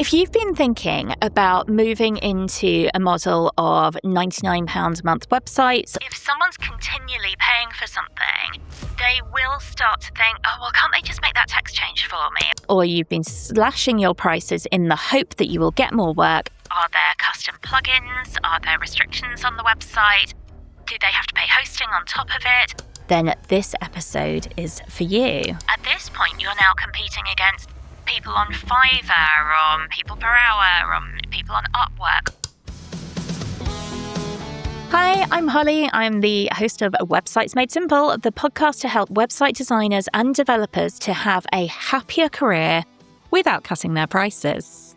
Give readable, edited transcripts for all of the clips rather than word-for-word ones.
If you've been thinking about moving into a model of £99 a month websites, if someone's continually paying for something, they will start to think, oh, well, can't they just make that text change for me? Or you've been slashing your prices in the hope that you will get more work. Are there custom plugins? Are there restrictions on the website? Do they have to pay hosting on top of it? Then this episode is for you. At this point, you're now competing against people on Fiverr, on People Per Hour, on people on Upwork. Hi, I'm Holly. I'm the host of Websites Made Simple, the podcast to help website designers and developers to have a happier career without cutting their prices.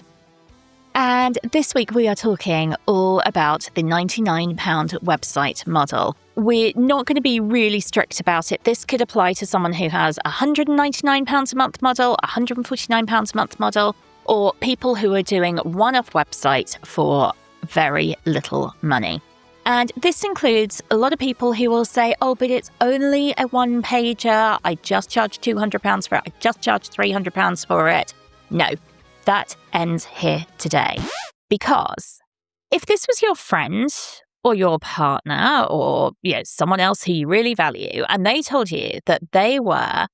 And this week we are talking all about the £99 website model. We're not going to be really strict about it. This could apply to someone who has a £199 a month model, £149 a month model, or people who are doing one-off websites for very little money. And this includes a lot of people who will say, oh, but it's only a one-pager. I just charge £200 for it. I just charge £300 for it. No, that ends here today. Because if this was your friend or your partner or someone else who you really value, and they told you that they were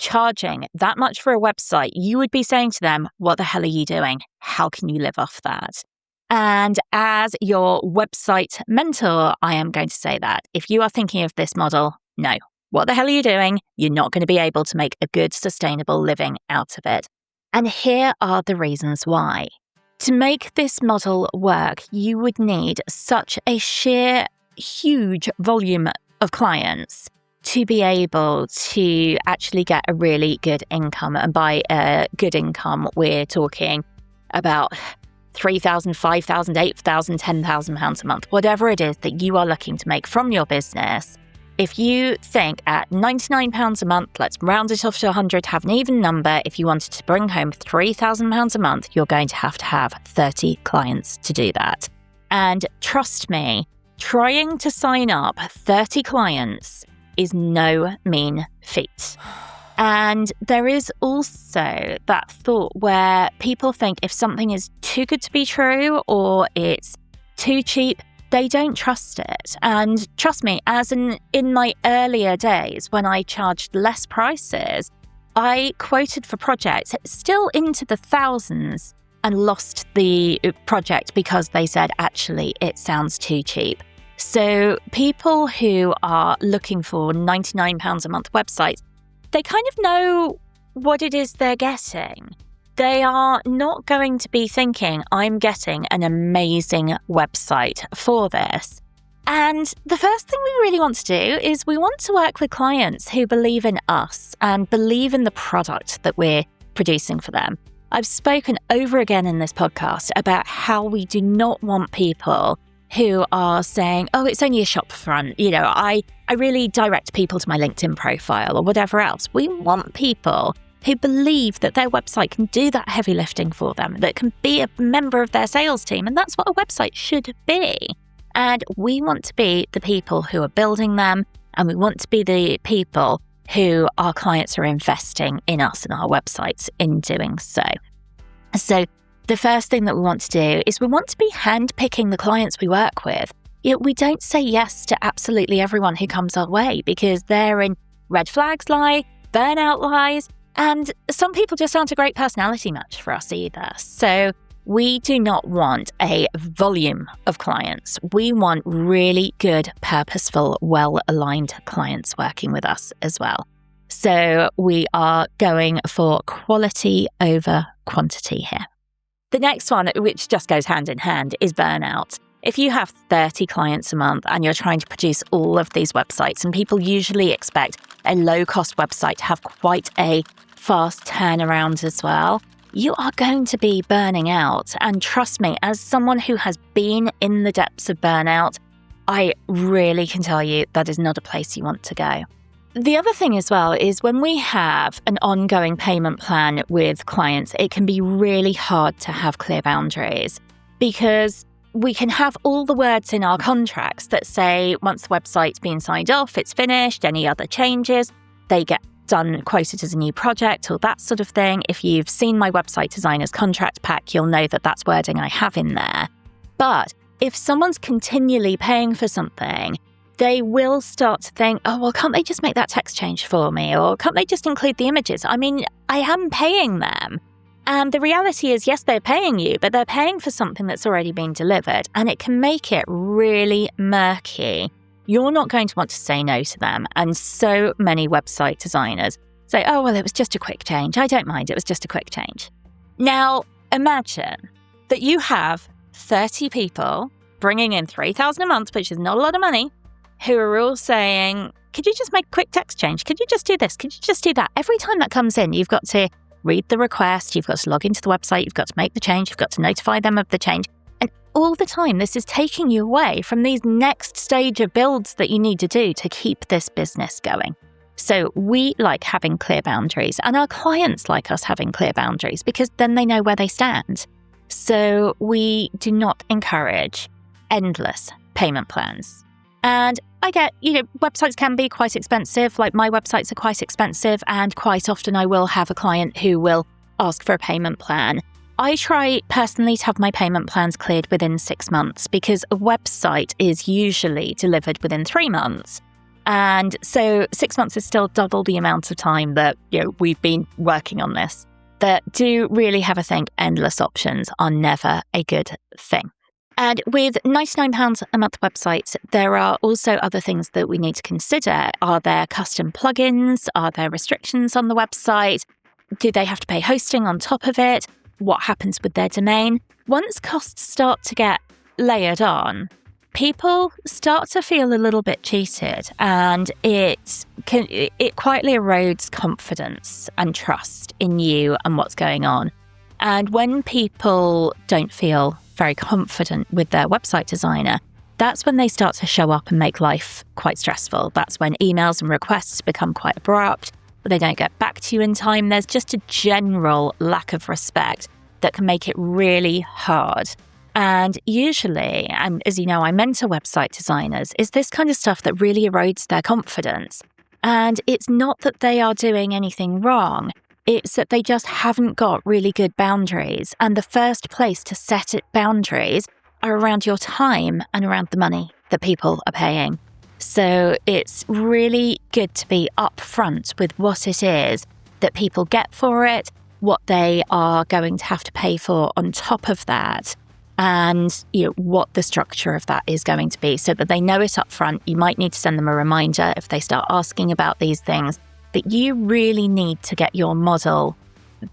charging that much for a website, you would be saying to them, what the hell are you doing? How can you live off that? And as your website mentor, I am going to say that if you are thinking of this model, no, what the hell are you doing? You're not going to be able to make a good, sustainable living out of it. And here are the reasons why. To make this model work, you would need such a sheer, huge volume of clients to be able to actually get a really good income. And by a good income, we're talking about £3,000, £5,000, £8,000, £10,000 a month, whatever it is that you are looking to make from your business. If you think at £99 a month, let's round it off to 100, have an even number. If you wanted to bring home £3,000 a month, you're going to have 30 clients to do that. And trust me, trying to sign up 30 clients is no mean feat. And there is also that thought where people think if something is too good to be true or it's too cheap, they don't trust it. And trust me, in my earlier days when I charged less prices, I quoted for projects still into the thousands and lost the project because they said, actually, it sounds too cheap. So people who are looking for £99 a month websites, they kind of know what it is they're getting. They are not going to be thinking, I'm getting an amazing website for this. And the first thing we really want to do is we want to work with clients who believe in us and believe in the product that we're producing for them. I've spoken over again in this podcast about how we do not want people who are saying, oh, it's only a shop front. I really direct people to my LinkedIn profile or whatever else. We want people who believe that their website can do that heavy lifting for them, that can be a member of their sales team. And that's what a website should be. And we want to be the people who are building them. And we want to be the people who our clients are investing in us and our websites in doing so. So the first thing that we want to do is we want to be handpicking the clients we work with. We don't say yes to absolutely everyone who comes our way because therein red flags lie, burnout lies, and some people just aren't a great personality match for us either. So we do not want a volume of clients. We want really good, purposeful, well-aligned clients working with us as well. So we are going for quality over quantity here. The next one, which just goes hand in hand, is burnout. If you have 30 clients a month and you're trying to produce all of these websites, and people usually expect a low-cost website to have quite a fast turnaround as well, you are going to be burning out. And trust me, as someone who has been in the depths of burnout, I really can tell you that is not a place you want to go. The other thing as well is when we have an ongoing payment plan with clients, it can be really hard to have clear boundaries because we can have all the words in our contracts that say once the website's been signed off, it's finished, any other changes, they get done quoted as a new project or that sort of thing. If you've seen my website designer's contract pack, you'll know that that's wording I have in there. But if someone's continually paying for something, they will start to think, oh, well, can't they just make that text change for me? Or can't they just include the images? I mean, I am paying them. And the reality is, yes, they're paying you, but they're paying for something that's already been delivered. And it can make it really murky. You're not going to want to say no to them. And so many website designers say, oh, well, it was just a quick change. I don't mind. It was just a quick change. Now, imagine that you have 30 people bringing in $3,000 a month, which is not a lot of money, who are all saying, could you just make a quick text change? Could you just do this? Could you just do that? Every time that comes in, you've got to read the request, you've got to log into the website, you've got to make the change, you've got to notify them of the change. And all the time, this is taking you away from these next stage of builds that you need to do to keep this business going. So we like having clear boundaries, and our clients like us having clear boundaries because then they know where they stand. So we do not encourage endless payment plans. And I get, websites can be quite expensive. Like my websites are quite expensive, and quite often I will have a client who will ask for a payment plan. I try personally to have my payment plans cleared within 6 months because a website is usually delivered within 3 months. And so 6 months is still double the amount of time that we've been working on this. But do really have a think. Endless options are never a good thing. And with £99 a month websites, there are also other things that we need to consider. Are there custom plugins? Are there restrictions on the website? Do they have to pay hosting on top of it? What happens with their domain? Once costs start to get layered on, people start to feel a little bit cheated, and it quietly erodes confidence and trust in you and what's going on. And when people don't feel very confident with their website designer, that's when they start to show up and make life quite stressful. That's when emails and requests become quite abrupt. They don't get back to you in time. There's just a general lack of respect that can make it really hard. And usually, and as you know, I mentor website designers, is this kind of stuff that really erodes their confidence. And it's not that they are doing anything wrong. It's that they just haven't got really good boundaries. And the first place to set boundaries are around your time and around the money that people are paying. So it's really good to be upfront with what it is that people get for it, what they are going to have to pay for on top of that, and what the structure of that is going to be so that they know it up front. You might need to send them a reminder if they start asking about these things, that you really need to get your model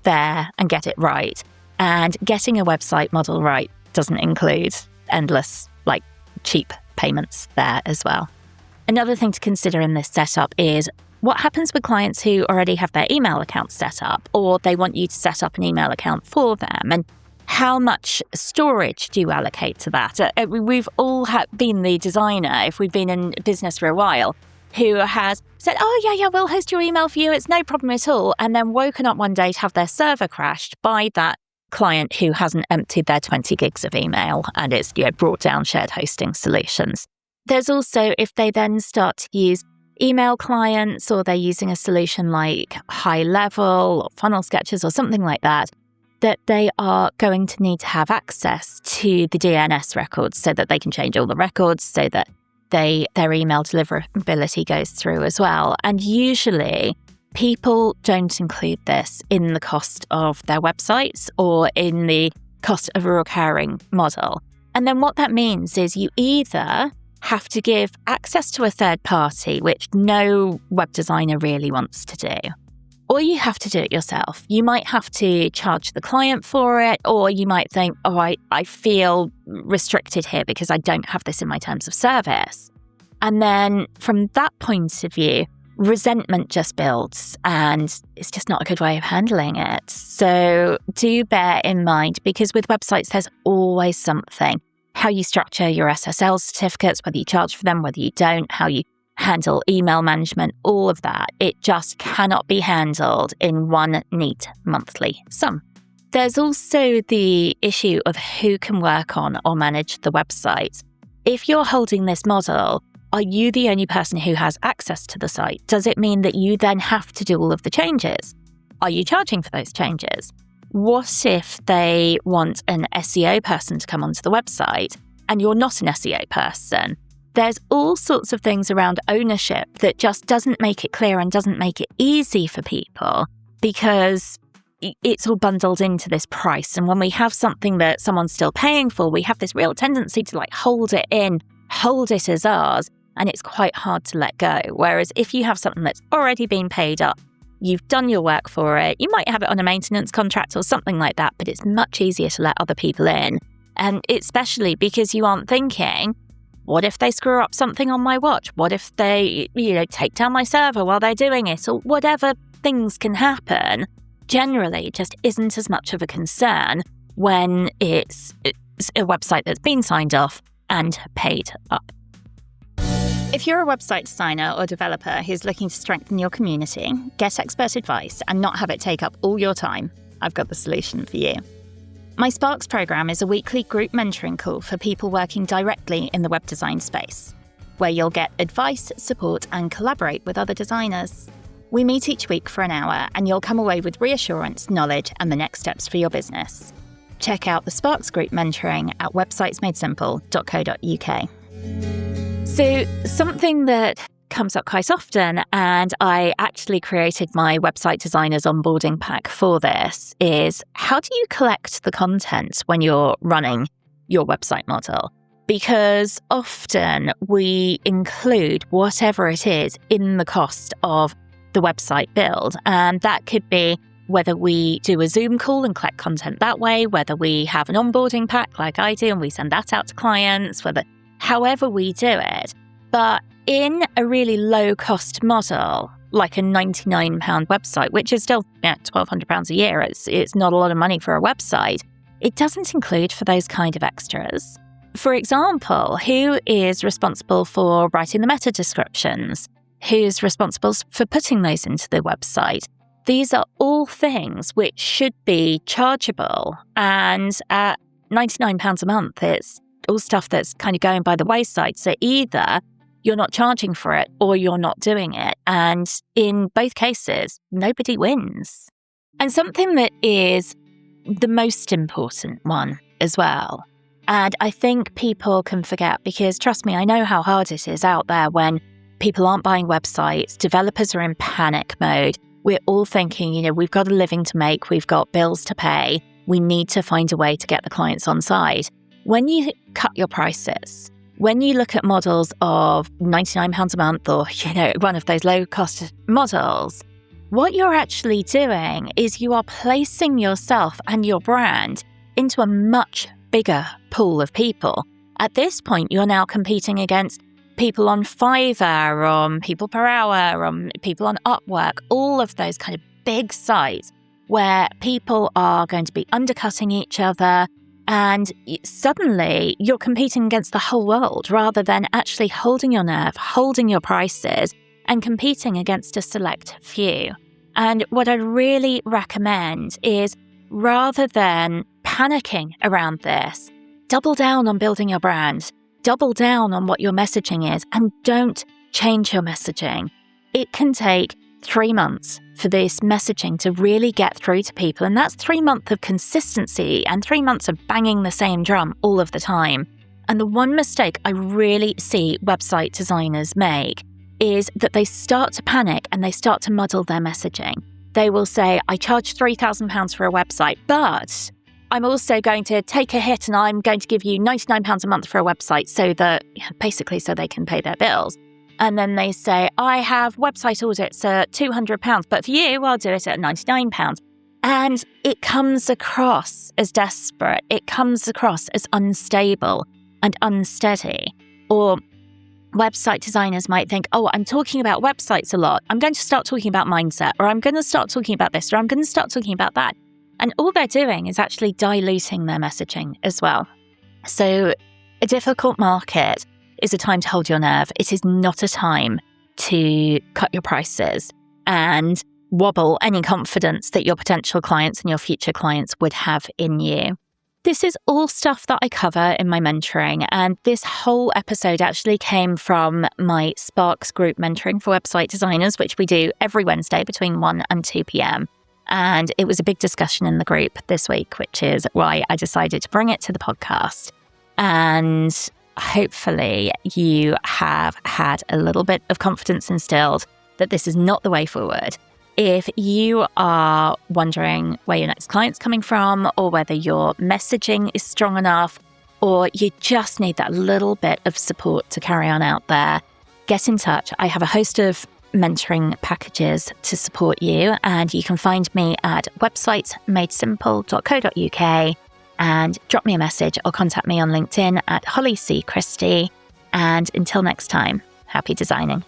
there and get it right. And getting a website model right doesn't include endless, cheap payments there as well. Another thing to consider in this setup is what happens with clients who already have their email account set up, or they want you to set up an email account for them, and how much storage do you allocate to that? We've all been the designer, if we've been in business for a while, who has said, oh, yeah, we'll host your email for you. It's no problem at all. And then woken up one day to have their server crashed by that client who hasn't emptied their 20 gigs of email, and it's brought down shared hosting solutions. There's also, if they then start to use email clients, or they're using a solution like High Level or Funnel Sketches or something like that, that they are going to need to have access to the DNS records so that they can change all the records, so that their email deliverability goes through as well. And usually people don't include this in the cost of their websites or in the cost of a recurring model. And then what that means is you either have to give access to a third party, which no web designer really wants to do, or you have to do it yourself. You might have to charge the client for it, or you might think, I feel restricted here because I don't have this in my terms of service. And then from that point of view, resentment just builds, and it's just not a good way of handling it. So do bear in mind, because with websites, there's always something. How you structure your SSL certificates, whether you charge for them, whether you don't, how you handle email management, all of that. It just cannot be handled in one neat monthly sum. There's also the issue of who can work on or manage the websites. If you're holding this model Are you the only person who has access to the site? Does it mean that you then have to do all of the changes? Are you charging for those changes? What if they want an SEO person to come onto the website and you're not an SEO person? There's all sorts of things around ownership that just doesn't make it clear and doesn't make it easy for people because it's all bundled into this price. And when we have something that someone's still paying for, we have this real tendency to hold it in, hold it as ours, and it's quite hard to let go. Whereas if you have something that's already been paid up, you've done your work for it, you might have it on a maintenance contract or something like that, but it's much easier to let other people in. And especially because you aren't thinking, what if they screw up something on my watch? What if they, take down my server while they're doing it? Or whatever things can happen, generally just isn't as much of a concern when it's a website that's been signed off and paid up. If you're a website designer or developer who's looking to strengthen your community, get expert advice, and not have it take up all your time, I've got the solution for you. My Sparks program is a weekly group mentoring call for people working directly in the web design space, where you'll get advice, support, and collaborate with other designers. We meet each week for an hour, and you'll come away with reassurance, knowledge, and the next steps for your business. Check out the Sparks group mentoring at websitesmadesimple.co.uk. So something that comes up quite often, and I actually created my website designer's onboarding pack for this, is how do you collect the content when you're running your website model? Because often we include whatever it is in the cost of the website build. And that could be whether we do a Zoom call and collect content that way, whether we have an onboarding pack like I do and we send that out to clients, however we do it. But in a really low cost model, like a £99 website, which is still £1,200 a year, it's not a lot of money for a website, it doesn't include for those kind of extras. For example, who is responsible for writing the meta descriptions? Who's responsible for putting those into the website? These are all things which should be chargeable. And at £99 a month, it's all stuff that's kind of going by the wayside. So either you're not charging for it or you're not doing it. And in both cases, nobody wins. And something that is the most important one as well. And I think people can forget because, trust me, I know how hard it is out there when people aren't buying websites, developers are in panic mode. We're all thinking, we've got a living to make, we've got bills to pay, we need to find a way to get the clients on side. When you cut your prices, when you look at models of £99 a month or, one of those low-cost models, what you're actually doing is you are placing yourself and your brand into a much bigger pool of people. At this point, you're now competing against people on Fiverr, on People Per Hour, on people on Upwork, all of those kind of big sites where people are going to be undercutting each other. And suddenly you're competing against the whole world rather than actually holding your nerve, holding your prices and competing against a select few. And what I really recommend is rather than panicking around this, double down on building your brand, double down on what your messaging is, and don't change your messaging. It can take 3 months for this messaging to really get through to people. And that's 3 months of consistency and 3 months of banging the same drum all of the time. And the one mistake I really see website designers make is that they start to panic and they start to muddle their messaging. They will say, I charge £3,000 for a website, but I'm also going to take a hit and I'm going to give you £99 a month for a website so they can pay their bills. And then they say, I have website audits at £200, but for you, I'll do it at £99. And it comes across as desperate. It comes across as unstable and unsteady. Or website designers might think, I'm talking about websites a lot. I'm going to start talking about mindset, or I'm going to start talking about this, or I'm going to start talking about that. And all they're doing is actually diluting their messaging as well. So a difficult market is a time to hold your nerve. It is not a time to cut your prices and wobble any confidence that your potential clients and your future clients would have in you. This is all stuff that I cover in my mentoring, and this whole episode actually came from my Sparks group mentoring for website designers, which we do every Wednesday between 1 and 2 p.m. And it was a big discussion in the group this week, which is why I decided to bring it to the podcast. And hopefully you have had a little bit of confidence instilled that this is not the way forward. If you are wondering where your next client's coming from, or whether your messaging is strong enough, or you just need that little bit of support to carry on out there, get in touch. I have a host of mentoring packages to support you, and you can find me at websitesmadesimple.co.uk and drop me a message or contact me on LinkedIn at Holly C. Christie. And until next time, happy designing.